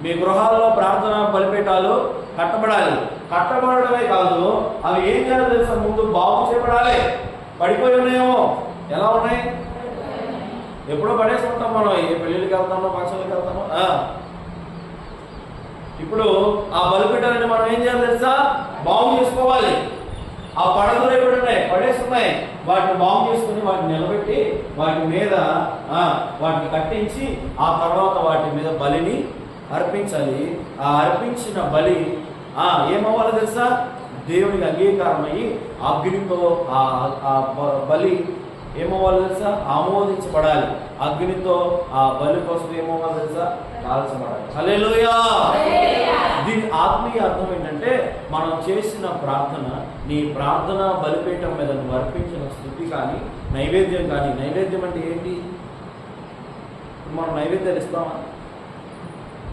మీ గృహాల్లో ప్రార్థన బలిపీఠాలు కట్టబడాలి. కట్టబడమే కాదు, అవి ఏం చేయాలో తెలుసా, ముందు బాగు చేయబడాలి. పడిపోయి ఉన్నాయేమో. ఎలా ఉన్నాయి? ఎప్పుడో పడేసి ఉంటాం మనం. ఏ పెళ్ళిళ్ళకి వెళ్తామో, ఫంక్షన్లకి వెళ్తామో. ఇప్పుడు ఆ బలిపీఠాలని మనం ఏం చేయాలి తెలుసా, బాగు చేసుకోవాలి. ఆ పడగలు ఎప్పుడు ఉన్నాయి, పడేస్తున్నాయి. వాటిని బాగు చేసుకుని వాటిని నిలబెట్టి వాటి మీద వాటిని కట్టించి ఆ తర్వాత వాటి మీద బలిని అర్పించాలి. ఆ అర్పించిన బలి ఏమవ్వాలి తెలుసా, దేవునికి అంగీకారమయ్యి అగ్నితో ఆ బలి ఏమవ్వాలి తెలుసా, ఆమోదించబడాలి. అగ్నితో ఆ బలి కోసం ఏమవ్వాలి తెలుసా, కాల్చబడాలి. హల్లెలూయా. దీని ఆత్మీయ అర్థం ఏంటంటే, మనం చేసిన ప్రార్థన, నీ ప్రార్థన బలిపీఠం మీద నువ్వు అర్పించిన స్తుతి కానీ, నైవేద్యం కానీ. నైవేద్యం అంటే ఏంటి? మనం నైవేద్యాలు ఇస్తామా?